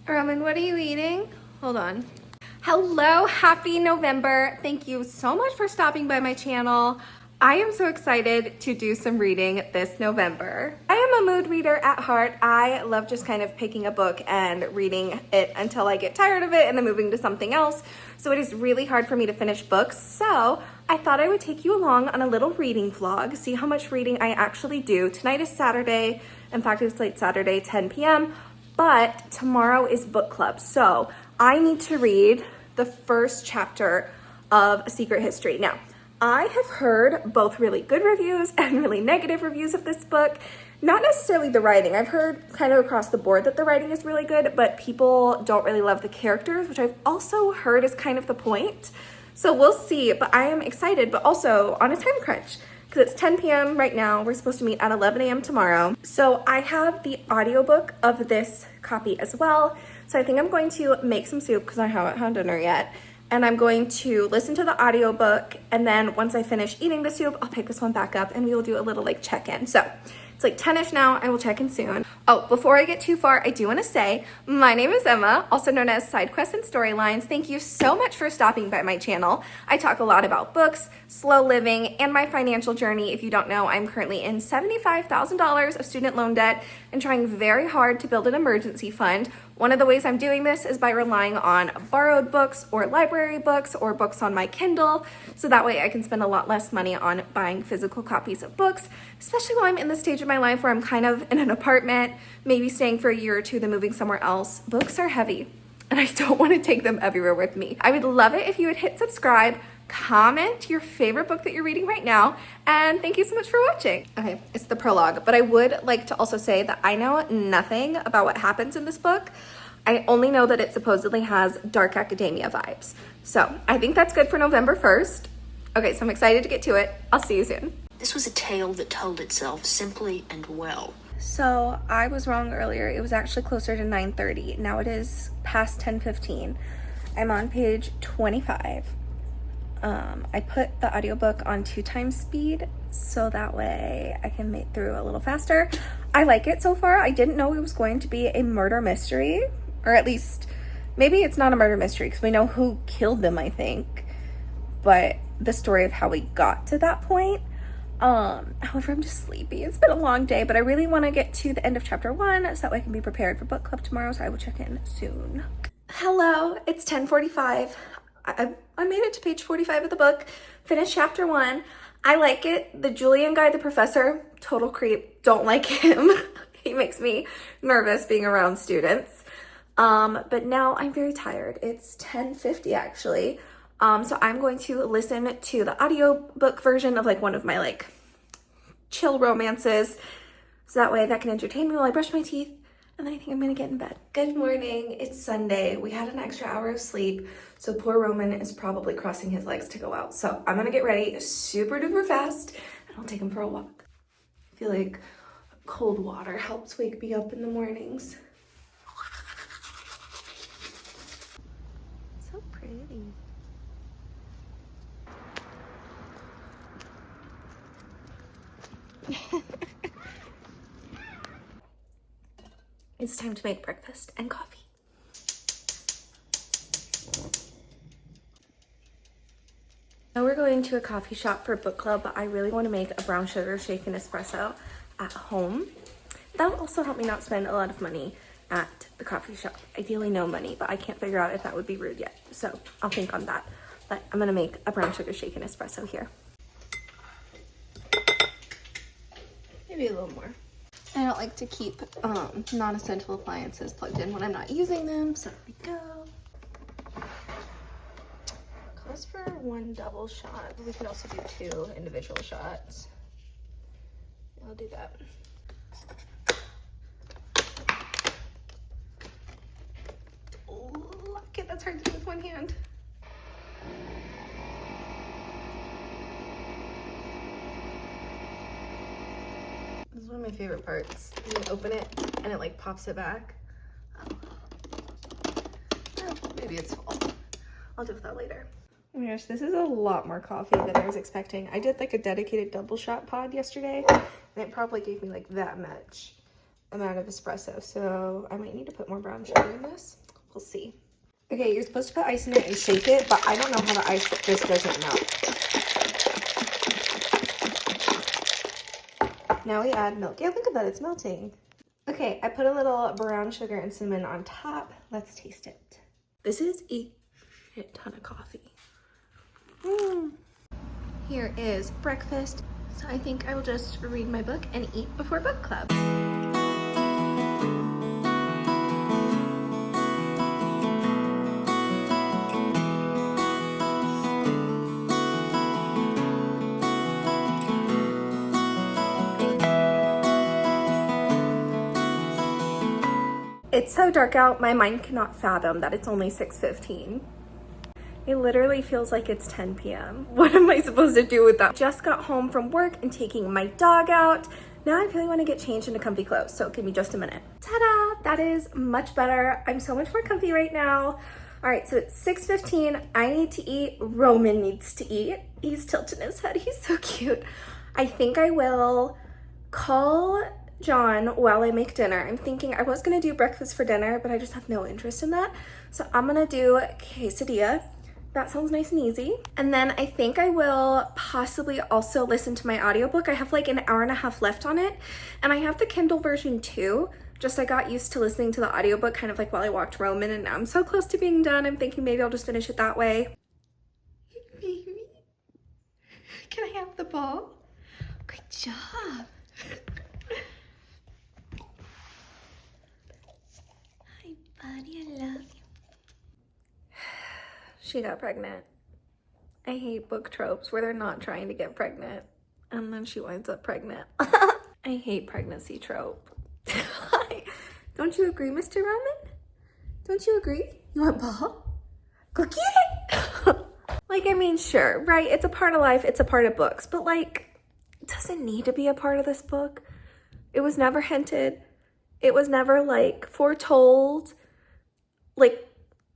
Roman, what are you eating? Hold on. Hello, happy November. Thank you so much for stopping by my channel. I am so excited to do some reading this November. I am a mood reader at heart. I love just kind of picking a book and reading it until I get tired of it and then moving to something else. So it is really hard for me to finish books. So I thought I would take you along on a little reading vlog, see how much reading I actually do. Tonight is Saturday. In fact, it's late Saturday, 10 p.m. But tomorrow is book club. So I need to read the first chapter of A Secret History. Now, I have heard both really good reviews and really negative reviews of this book. Not necessarily the writing. I've heard kind of across the board that the writing is really good, but people don't really love the characters, which I've also heard is kind of the point. So we'll see, but I am excited, but also on a time crunch because it's 10 p.m. right now. We're supposed to meet at 11 a.m. tomorrow. So I have the audiobook of this copy as well. So I think I'm going to make some soup because I haven't had dinner yet. And I'm going to listen to the audiobook, and then once I finish eating the soup, I'll pick this one back up and we will do a little like check-in. So it's like 10ish now. I will check in soon. Oh, before I get too far, I do want to say my name is Emma, also known as Side Quests and Storylines. Thank you so much for stopping by my channel. I talk a lot about books, slow living, and my financial journey. If you don't know, I'm currently in $75,000 of student loan debt and trying very hard to build an emergency fund. One of the ways I'm doing this is by relying on borrowed books or library books or books on my Kindle, so that way I can spend a lot less money on buying physical copies of books, especially while I'm in the stage of my life where I'm kind of in an apartment, maybe staying for a year or two, then moving somewhere else. Books are heavy, and I don't want to take them everywhere with me. I would love it if you would hit subscribe, comment your favorite book that you're reading right now, and thank you so much for watching. Okay, it's the prologue, but I would like to also say that I know nothing about what happens in this book. I only know that it supposedly has dark academia vibes. So I think that's good for November 1st. Okay, so I'm excited to get to it. I'll see you soon. This was a tale that told itself simply and well. So I was wrong earlier. It was actually closer to 9:30. Now it is past 10:15. I'm on page 25. I put the audiobook on 2x speed so that way I can make through a little faster. I like it so far. I didn't know it was going to be a murder mystery, or at least maybe it's not a murder mystery because we know who killed them, I think, but the story of how we got to that point. However, I'm just sleepy. It's been a long day, but I really want to get to the end of chapter 1 so that way I can be prepared for book club tomorrow, so I will check in soon. Hello, it's 10:45. I made it to page 45 of the book, finished chapter 1. I like it. The Julian guy, the professor, total creep. Don't like him. He makes me nervous being around students. But now I'm very tired. It's 10:50 actually. So I'm going to listen to the audiobook version of like one of my like chill romances. So that way that can entertain me while I brush my teeth. And then I think I'm gonna get in bed. Good morning, it's Sunday. We had an extra hour of sleep, so poor Roman is probably crossing his legs to go out. So I'm gonna get ready super duper fast and I'll take him for a walk. I feel like cold water helps wake me up in the mornings. So pretty. It's time to make breakfast and coffee. Now we're going to a coffee shop for book club, but I really want to make a brown sugar shaken espresso at home. That'll also help me not spend a lot of money at the coffee shop. Ideally no money, but I can't figure out if that would be rude yet. So I'll think on that. But I'm gonna make a brown sugar shaken espresso here. Maybe a little more. I don't like to keep non-essential appliances plugged in when I'm not using them, so there we go. Calls for 1 double shot, but we could also do 2 individual shots. I'll do that. Okay, that's hard to do with one hand. This is one of my favorite parts. You open it and it like pops it back. Oh, maybe it's full. I'll do that later. Oh my gosh, this is a lot more coffee than I was expecting. I did like a dedicated double shot pod yesterday and it probably gave me like that much. amount of espresso, so I might need to put more brown sugar in this. We'll see. Okay, you're supposed to put ice in it and shake it, but I don't know how the ice just doesn't melt. Now we add milk. Yeah, look at that, it's melting. Okay, I put a little brown sugar and cinnamon on top. Let's taste it. This is a shit ton of coffee. Here is breakfast. So I think I will just read my book and eat before book club. It's so dark out, my mind cannot fathom that it's only 6:15. It literally feels like it's 10 p.m. What am I supposed to do with that? Just got home from work and taking my dog out. Now I really want to get changed into comfy clothes, so give me just a minute. Ta-da! That is much better. I'm so much more comfy right now. All right, so it's 6:15. I need to eat. Roman needs to eat. He's tilting his head. He's so cute. I think I will call John while I make dinner. I'm thinking I was gonna do breakfast for dinner, but I just have no interest in that. So I'm gonna do quesadilla. That sounds nice and easy. And then I think I will possibly also listen to my audiobook. I have like an hour and a half left on it. And I have the Kindle version too. Just I got used to listening to the audiobook kind of like while I walked Roman, and now I'm so close to being done. I'm thinking maybe I'll just finish it that way. Hey, baby. Can I have the ball? Good job. Buddy, I love you. She got pregnant. I hate book tropes where they're not trying to get pregnant and then she winds up pregnant. I hate pregnancy trope. Don't you agree, Mr. Roman? Don't you agree? You want ball? Go get it! Like, I mean, sure, right? It's a part of life. It's a part of books. But like, it doesn't need to be a part of this book. It was never hinted. It was never like foretold. Like,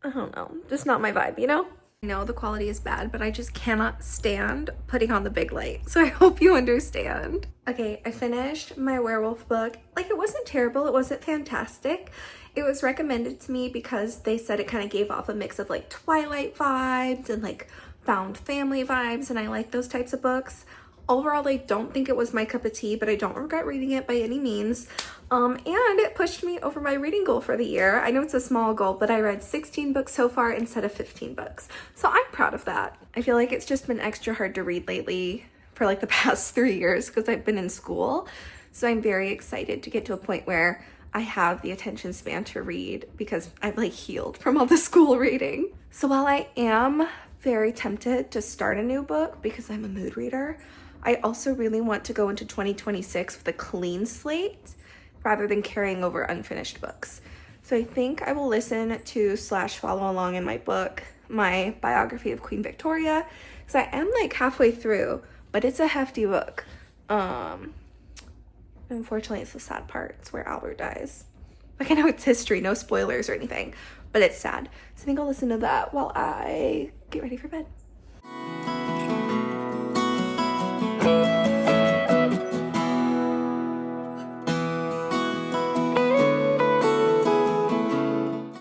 I don't know, just not my vibe, you know? I know the quality is bad, but I just cannot stand putting on the big light. So I hope you understand. Okay, I finished my werewolf book. Like, it wasn't terrible, it wasn't fantastic. It was recommended to me because they said it kind of gave off a mix of like Twilight vibes and like found family vibes, and I like those types of books. Overall, I don't think it was my cup of tea, but I don't regret reading it by any means. And it pushed me over my reading goal for the year. I know it's a small goal, but I read 16 books so far instead of 15 books. So I'm proud of that. I feel like it's just been extra hard to read lately for like the past 3 years because I've been in school. So I'm very excited to get to a point where I have the attention span to read because I've like healed from all the school reading. So while I am very tempted to start a new book because I'm a mood reader, I also really want to go into 2026 with a clean slate rather than carrying over unfinished books. So I think I will listen to / follow along in my book, my biography of Queen Victoria, because I am like halfway through, but it's a hefty book. Unfortunately, it's the sad part. It's where Albert dies. Like, I know it's history, no spoilers or anything, but it's sad. So I think I'll listen to that while I get ready for bed.